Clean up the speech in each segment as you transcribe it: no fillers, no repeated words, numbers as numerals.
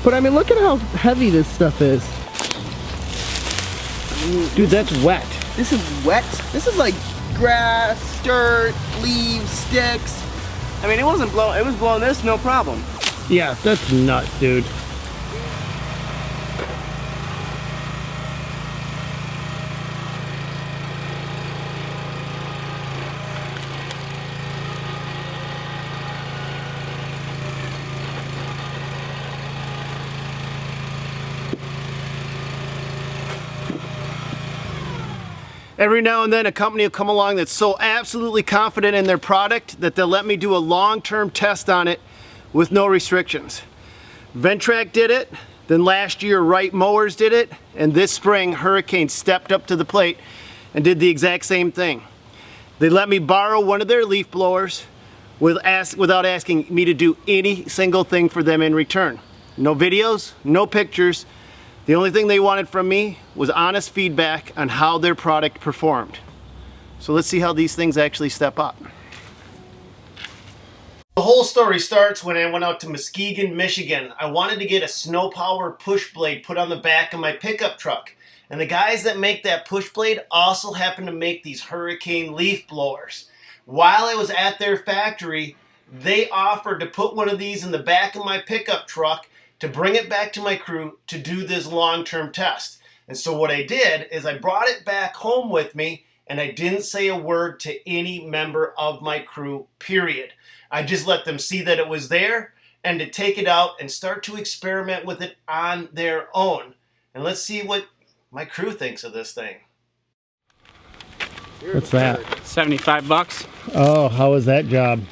But I mean, look at how heavy this stuff is. Dude, that's wet. This is wet. This is like grass, dirt, leaves, sticks. I mean, it wasn't blowing. It was blowing this, no problem. Yeah, that's nuts, dude. Every now and then a company will come along that's so absolutely confident in their product that they'll let me do a long-term test on it with no restrictions. Ventrac did it, then last year Wright Mowers did it, and this spring Hurricane stepped up to the plate and did the exact same thing. They let me borrow one of their leaf blowers without asking me to do any single thing for them in return. No videos, no pictures. The only thing they wanted from me was honest feedback on how their product performed. So let's see how these things actually step up. The whole story starts when I went out to Muskegon, Michigan. I wanted to get a snow power push blade put on the back of my pickup truck. And the guys that make that push blade also happen to make these Hurricane leaf blowers. While I was at their factory, they offered to put one of these in the back of my pickup truck to bring it back to my crew to do this long-term test. And so what I did is I brought it back home with me and I didn't say a word to any member of my crew, period. I just let them see that it was there and to take it out and start to experiment with it on their own. And let's see what my crew thinks of this thing. What's that? 75 bucks. Oh, how was that job?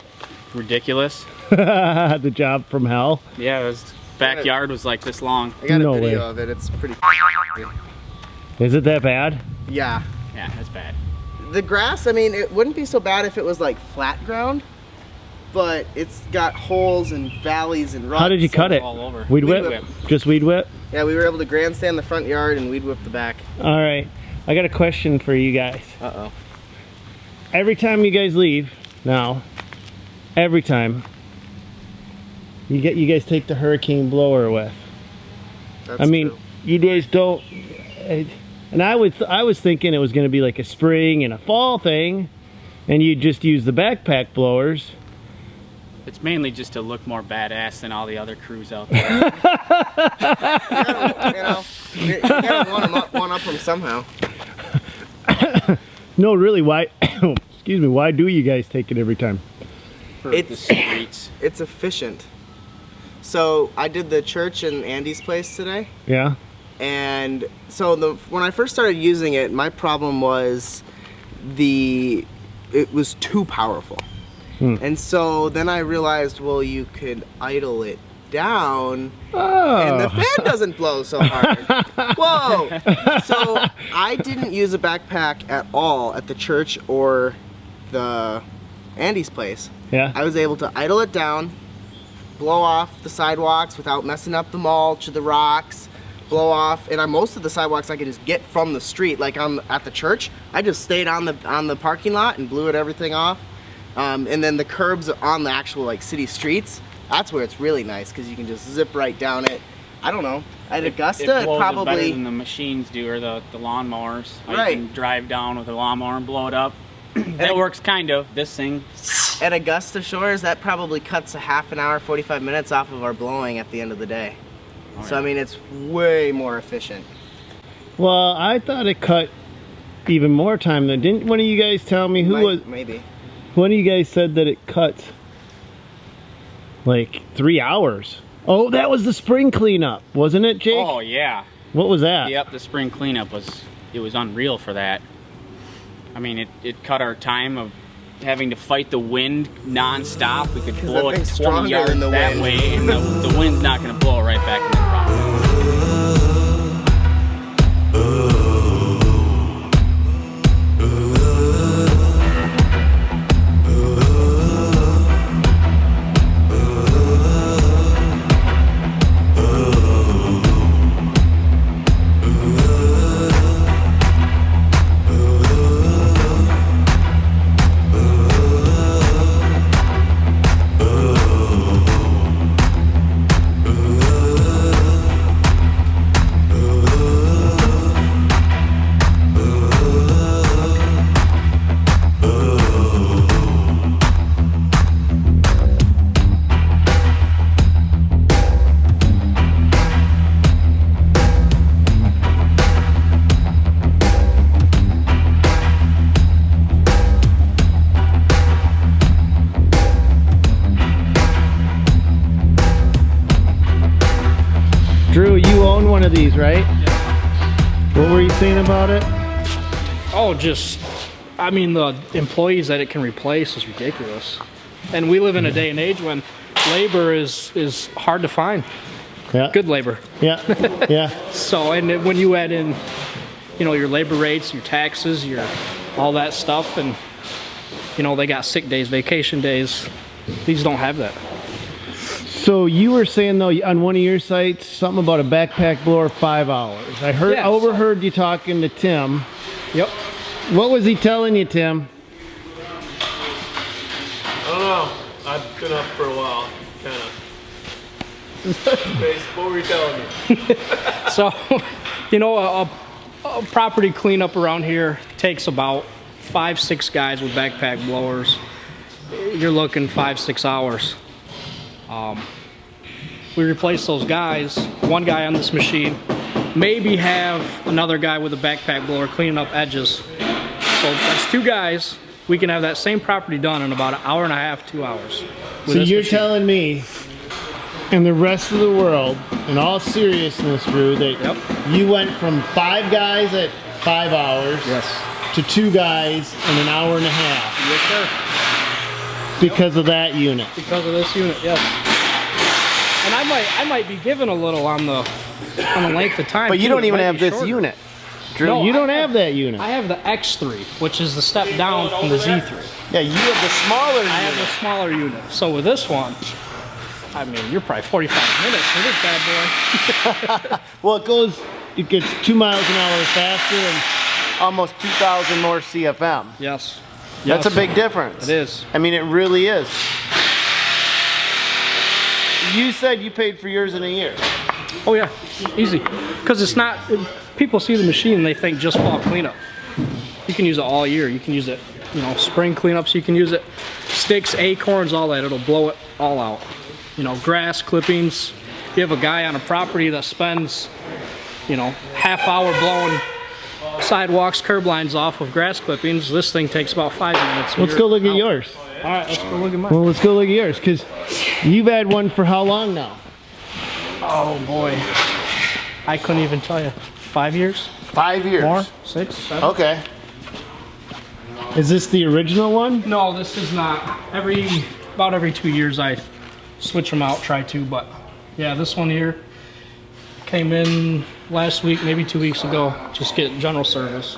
Ridiculous. The job from hell? Yeah, his backyard was like this long. I got No a video way. of it. It's pretty. Is it that bad? Yeah. Yeah, that's bad. The grass, I mean, it wouldn't be so bad if it was like flat ground, but it's got holes and valleys and ruts. How did you cut it? All over. Weed Weed whip? whip. Just weed whip? Yeah, we were able to grandstand the front yard and weed whip the back. All right, I got a question for you guys. Uh-oh. Every time you guys leave, now, every time, you guys take the Hurricane blower with. That's I mean, true. you guys don't, and I was thinking it was going to be like a spring and a fall thing, and you just use the backpack blowers. It's mainly just to look more badass than all the other crews out there. You gotta one up them somehow. No, really, why, excuse me, why do you guys take it every time? For the streets. It's efficient. So I did the church in Andy's place today. Yeah? And so when I first started using it, my problem was it was too powerful. And so then I realized, well, you could idle it down and the fan doesn't blow so hard. Whoa! So I didn't use a backpack at all at the church or the Andy's place. Yeah? I was able to idle it down, blow off the sidewalks without messing up the mulch or the rocks, blow off, and most of the sidewalks I could just get from the street. Like at the church, I just stayed on the parking lot and blew everything off. And then the curbs on the actual like city streets, that's where it's really nice because you can just zip right down it. I don't know. At Augusta, it blows probably it better than the machines do or the lawnmowers. Right. You can drive down with a lawnmower and blow it up. That works kind of. This thing. At Augusta Shores, that probably cuts a half an hour, 45 minutes off of our blowing at the end of the day. Oh, So I yeah. mean, it's way more efficient. Well, I thought it cut even more time than. Didn't one of you guys tell me Maybe. One of you guys said that it cut like 3 hours. Oh, that was the spring cleanup, wasn't it, Jake? Oh yeah. What was that? Yep, the spring cleanup was unreal for that. I mean, it cut our time of having to fight the wind non-stop. We could blow it 20 yards that way, and the wind's not going to blow it right back in the property. Drew, you own one of these, right? Yeah. What were you saying about it? Oh, I mean, the employees that it can replace is ridiculous. And we live in a day and age when labor is hard to find. Yeah. Good labor. Yeah. Yeah. So, and then when you add in, you know, your labor rates, your taxes, your all that stuff, and you know, they got sick days, vacation days. These don't have that. So you were saying though on one of your sites something about a backpack blower 5 hours. I overheard you talking to Tim. Yep. What was he telling you, Tim? I don't know. I've been up for a while, kind of. What were you telling me? So, you know, a property cleanup around here takes about 5-6 guys with backpack blowers. You're looking 5-6 hours. We replace those guys, one guy on this machine, maybe have another guy with a backpack blower cleaning up edges. So that's 2 guys. We can have that same property done in about 1.5 hours, 2 hours. So you're telling me, in the rest of the world, in all seriousness, Drew, that you went from 5 guys at 5 hours to 2 guys in 1.5 hours? Yes, sir. Because of that unit. Because of this unit, yes. And I might be given a little on the length of time. But you too. don't It even might have be this shorter. unit. Drew, No, you don't have that unit. I have the X3, which is the step down from the Z3. Yeah, you have the smaller unit. I have the smaller unit. So with this one, I mean, you're probably 45 minutes for this bad boy. Well, it gets 2 miles an hour faster and Almost 2,000 more CFM. Yes. That's a big difference. It is. I mean, it really is. You said you paid for yours in a year. Oh yeah, easy. Because it's not, people see the machine and they think just fall cleanup. You can use it all year. You can use it, you know, spring cleanups, you can use it. Sticks, acorns, all that, it'll blow it all out. You know, grass clippings. You have a guy on a property that spends, you know, half hour blowing sidewalks, curb lines off of grass clippings. This thing takes about 5 minutes. let's go look at yours. All right, let's go look at mine. Well, let's go look at yours, because you've had one for how long now? Oh boy, I couldn't even tell you. 5 years? 5 years. More? 6, 7? Okay. Is this the original one? No, this is not. About every 2 years I switch them out, try to, but yeah, this one here came in last week, maybe 2 weeks ago, just get general service.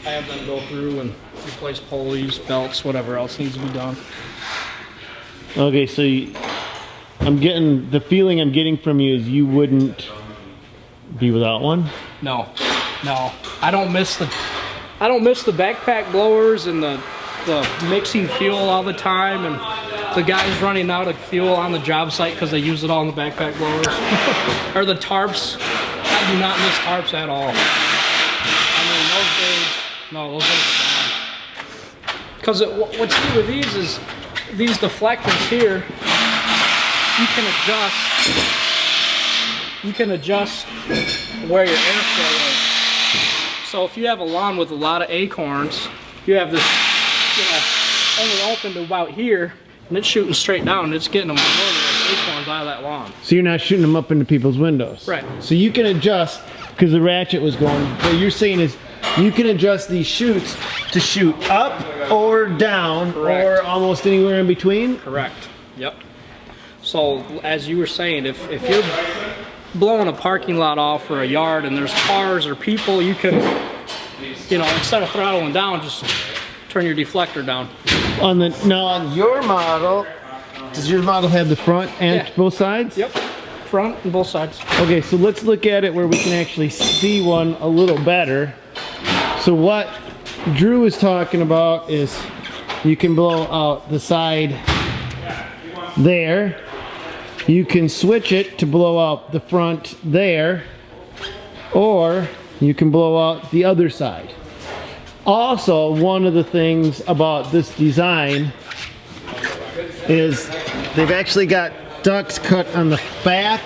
I have them go through and replace pulleys, belts, whatever else needs to be done. Okay, so I'm getting, the feeling I'm getting from you is you wouldn't be without one? No, I don't miss the backpack blowers and the mixing fuel all the time and the guys running out of fuel on the job site because they use it all in the backpack blowers. Or the tarps. I do not miss tarps at all. I mean, those days are gone. Because what's new with these is these deflectors here, you can adjust where your airflow is. So if you have a lawn with a lot of acorns, you have this, only open to about here, and it's shooting straight down, and it's getting them acorns out of that lawn. So you're not shooting them up into people's windows. Right. So you can adjust, because the ratchet was going, what you're saying is you can adjust these chutes to shoot up or down. Correct. Or almost anywhere in between. Correct. Yep. So as you were saying, if you're blowing a parking lot off or a yard and there's cars or people, you can, instead of throttling down, just turn your deflector down. Now on your model, does your model have the front and both sides? Yep. Front and both sides. Okay, so let's look at it where we can actually see one a little better. So what Drew is talking about is you can blow out the side there. You can switch it to blow out the front there, or you can blow out the other side. Also, one of the things about this design is they've actually got ducts cut on the back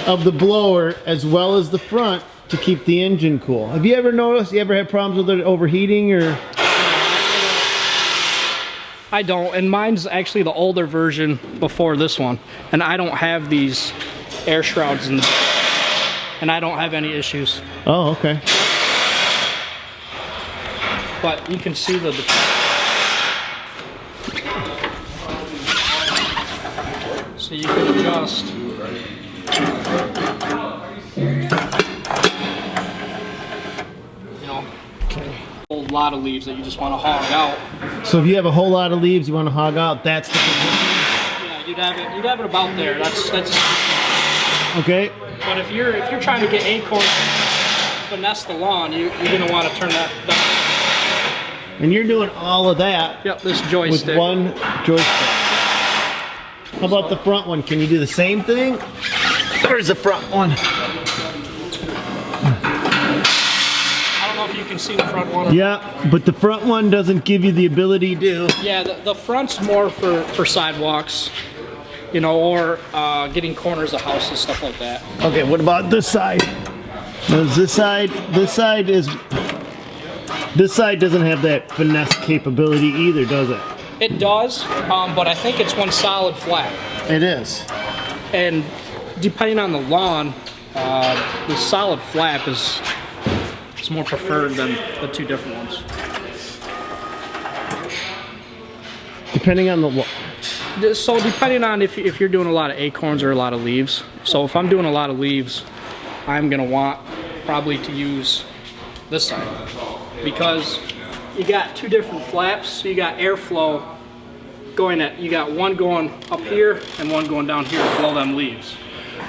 of the blower as well as the front to keep the engine cool. Have you ever noticed, you ever had problems with it overheating or? I don't, and mine's actually the older version before this one, and I don't have these air shrouds in the back, and I don't have any issues. Oh, okay. But you can see the so you can adjust. A whole lot of leaves that you just want to hog out. So if you have a whole lot of leaves you want to hog out, that's the position? Yeah, you'd have it about there. That's okay. But if you're trying to get acorns, finesse the lawn, you're gonna want to turn that down. And you're doing all of that. Yep, this joystick. With one joystick. How about the front one? Can you do the same thing? Where's the front one? I don't know if you can see the front one. Yeah, but the front one doesn't give you the ability to. Yeah, the front's more for sidewalks, or getting corners of houses, stuff like that. Okay, what about this side? Does this side doesn't have that finesse capability either, does it? It does, but I think it's one solid flat. It is. And depending on the lawn, the solid flap is more preferred than the two different ones. Depending on the lawn. So depending on if you're doing a lot of acorns or a lot of leaves. So if I'm doing a lot of leaves, I'm gonna want probably to use this side, because you got two different flaps. So you got airflow you got one going up here and one going down here to blow them leaves.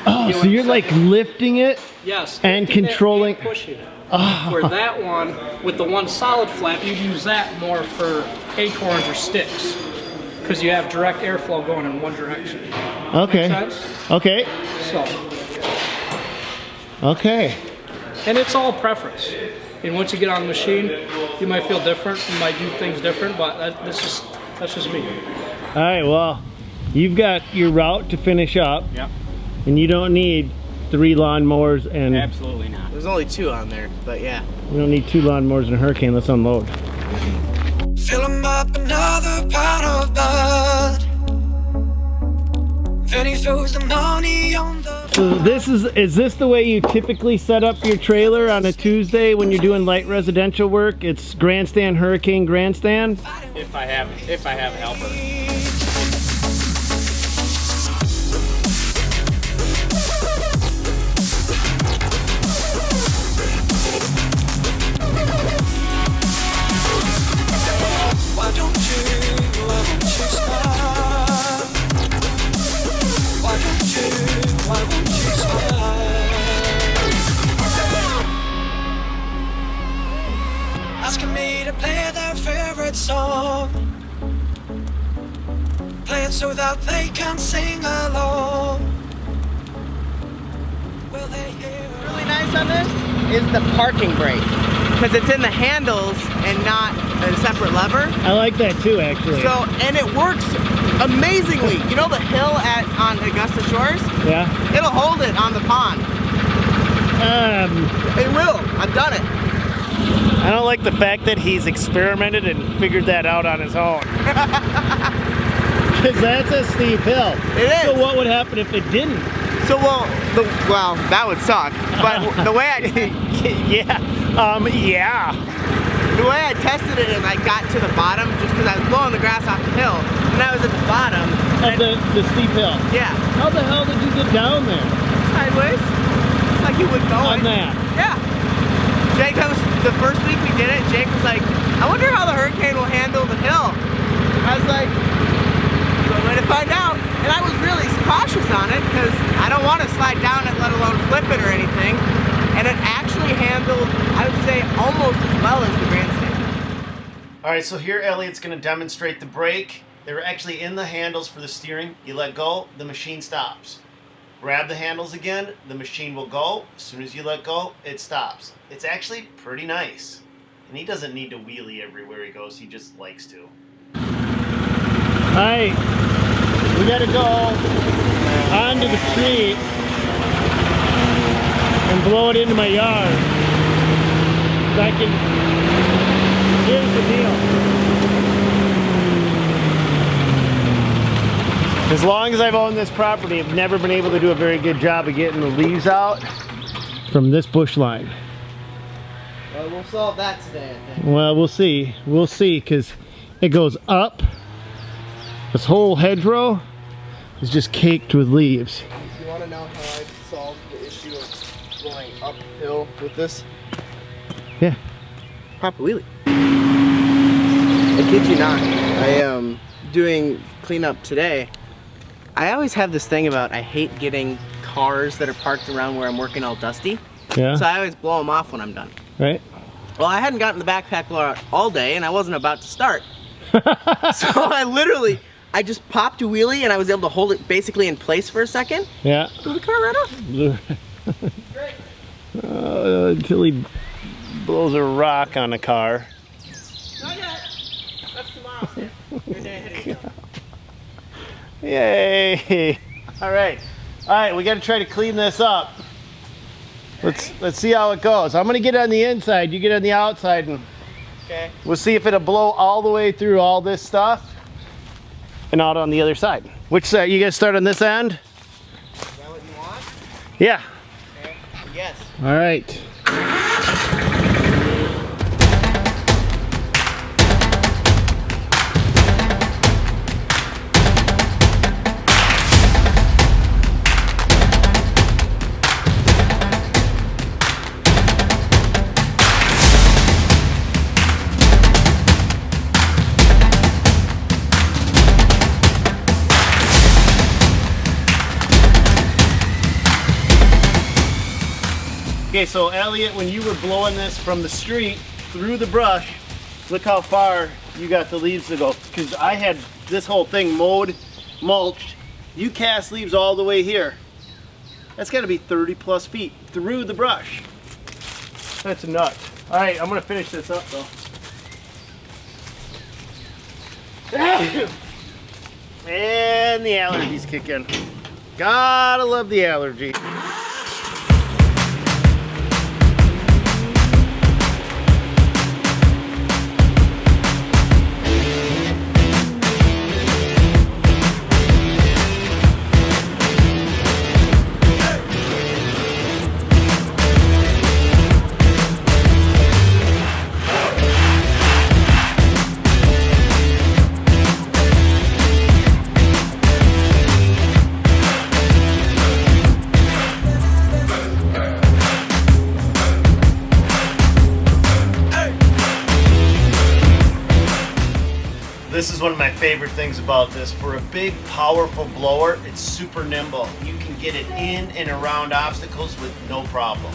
Oh, so you're like lifting it? Yes. And controlling. And pushing it. Oh. Where that one, with the one solid flap, you'd use that more for acorns or sticks, because you have direct airflow going in one direction. Okay. Make sense? Okay. So. Okay. And it's all preference. And once you get on the machine, you might feel different. You might do things different, but that's just me. All right. Well, you've got your route to finish up. Yep. And you don't need 3 lawnmowers and. Absolutely not. There's only 2 on there, but yeah. You don't need 2 lawnmowers and a Hurricane. Let's unload. Fill 'em up another pot of blood. Then he throws the money on the. So is this the way you typically set up your trailer on a Tuesday when you're doing light residential work? It's grandstand, Hurricane, grandstand? If I have a helper. Asking me to play their favorite song, play it so that they can sing along. Will they hear? Really nice on this is the parking brake, because it's in the handles and not a separate lever. I like that too, actually. So, and it works amazingly. You know the hill on Augusta Shores? Yeah. It'll hold it on the pond. It will. I've done it. don't like the fact that he's experimented and figured that out on his own. Because that's a steep hill. It is. So what would happen if it didn't? So well, that would suck. But the way I Yeah. the way I tested it is I got to the bottom just because I was blowing the grass off the hill, and I was at the bottom Of the steep hill. Yeah. How the hell did you get down there? Sideways, like you would go. On that. Yeah. Jake, that was the first week we did it. Jake was like, I wonder how the Hurricane will handle the hill. I was like, one way to find out. And I was really cautious on it because I don't want to slide down it, let alone flip it or anything. And it actually handled, I would say, almost as well as the grandstand. All right, so here Elliot's going to demonstrate the brake. They're actually in the handles for the steering. You let go, the machine stops. Grab the handles again, the machine will go. As soon as you let go, it stops. It's actually pretty nice. And he doesn't need to wheelie everywhere he goes, he just likes to. Alright, we gotta go onto the street and blow it into my yard. So I can, here's the deal. As long as I've owned this property, I've never been able to do a very good job of getting the leaves out from this bush line. Well, we'll solve that today, I think. Well, we'll see. We'll see, because it goes up. This whole hedgerow is just caked with leaves. You want to know how I solved the issue of going uphill with this? Yeah. Pop a wheelie. I kid you not. I am doing cleanup today. I always have this thing about I hate getting cars that are parked around where I'm working all dusty. Yeah. So I always blow them off when I'm done. Right? Well, I hadn't gotten the backpack blower out all day and I wasn't about to start. So I just popped a wheelie and I was able to hold it basically in place for a second. Yeah. Blew the car right off. Great. Until he blows a rock on a car. Not yet. That's tomorrow, Sam. You're a day ahead of yourself. Yay! All right, we got to try to clean this up. Let's see how it goes. I'm gonna get on the inside. You get on the outside, and Okay. we'll see if it'll blow all the way through all this stuff and out on the other side. Which side? You guys start on this end? Is that what you want? Yeah. Okay. Yes. All right. Okay, so Elliot, when you were blowing this from the street through the brush, look how far you got the leaves to go. Because I had this whole thing mowed, mulched. You cast leaves all the way here. That's got to be 30 plus feet through the brush. That's nuts. All right, I'm gonna finish this up though. And the allergies kick in. Gotta love the allergy. This is one of my favorite things about this. For a big, powerful blower, it's super nimble. You can get it in and around obstacles with no problem.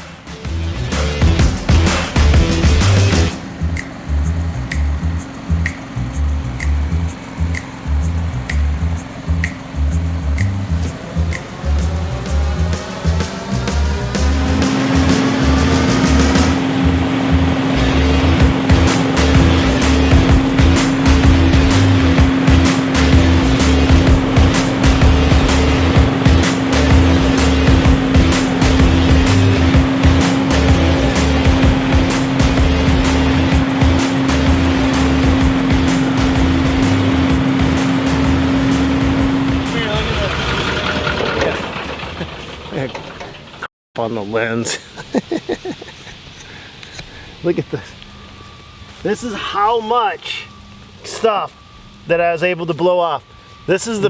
on the lens. Look at this. This is how much stuff that I was able to blow off. This is the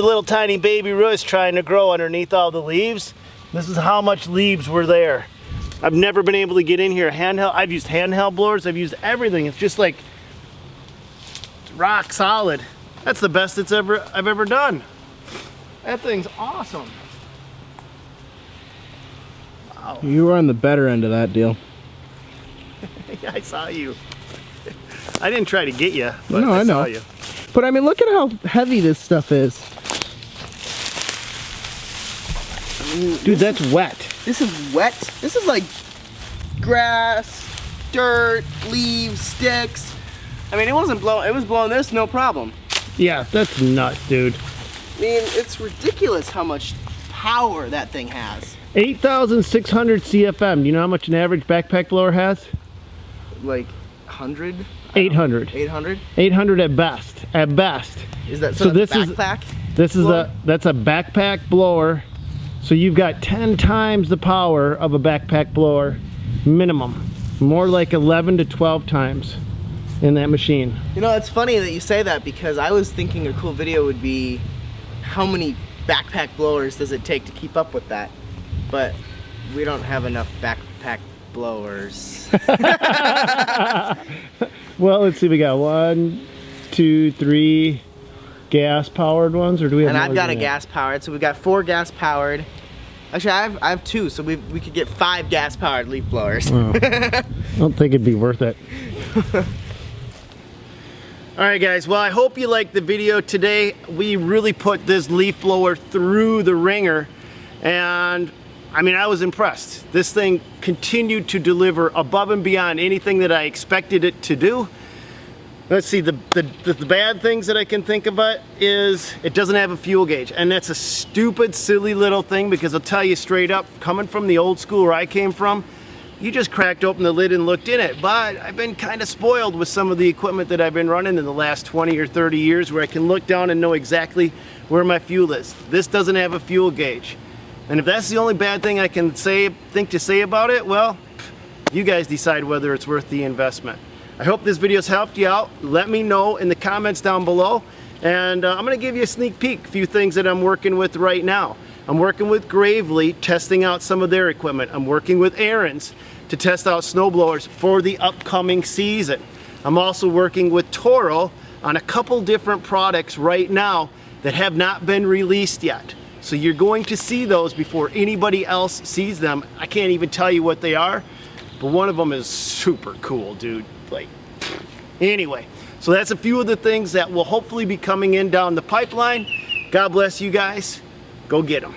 little tiny baby roots trying to grow underneath all the leaves. This is how much leaves were there. I've never been able to get in here handheld. I've used handheld blowers. I've used everything. It's just like rock solid. That's the best I've ever done. That thing's awesome. Wow. You were on the better end of that deal. Yeah, I saw you. I didn't try to get you, but No, I know. saw you. But I mean, look at how heavy this stuff is. Dude, that's wet. This is wet. This is like grass, dirt, leaves, sticks. I mean, it was blowing this, no problem. Yeah, that's nuts, dude. I mean, it's ridiculous how much power that thing has. 8,600 CFM. Do you know how much an average backpack blower has? Like 100? 800. 800? 800 at best. At best. Is that So that's this backpack? that's a backpack blower. So you've got 10 times the power of a backpack blower minimum. More like 11 to 12 times in that machine. You know, it's funny that you say that because I was thinking a cool video would be how many backpack blowers does it take to keep up with that? But we don't have enough backpack blowers. Well, let's see. We got 1, 2, 3 gas powered ones, or do we have And more I've got than a that? gas powered, so we've got 4 gas powered. Actually, I have 2, so we could get 5 gas powered leaf blowers. Oh. I don't think it'd be worth it. All right, guys. Well, I hope you liked the video today. We really put this leaf blower through the ringer, and I mean, I was impressed. This thing continued to deliver above and beyond anything that I expected it to do. Let's see, the bad things that I can think about is it doesn't have a fuel gauge. And that's a stupid, silly little thing because I'll tell you straight up, coming from the old school where I came from, you just cracked open the lid and looked in it. But I've been kind of spoiled with some of the equipment that I've been running in the last 20 or 30 years where I can look down and know exactly where my fuel is. This doesn't have a fuel gauge. And if that's the only bad thing I can think to say about it, well, you guys decide whether it's worth the investment. I hope this video's helped you out. Let me know in the comments down below. And I'm gonna give you a sneak peek, a few things that I'm working with right now. I'm working with Gravely, testing out some of their equipment. I'm working with Aaron's to test out snowblowers for the upcoming season. I'm also working with Toro on a couple different products right now that have not been released yet. So you're going to see those before anybody else sees them. I can't even tell you what they are, but one of them is super cool, dude. Like, anyway, so that's a few of the things that will hopefully be coming in down the pipeline. God bless you guys. Go get them.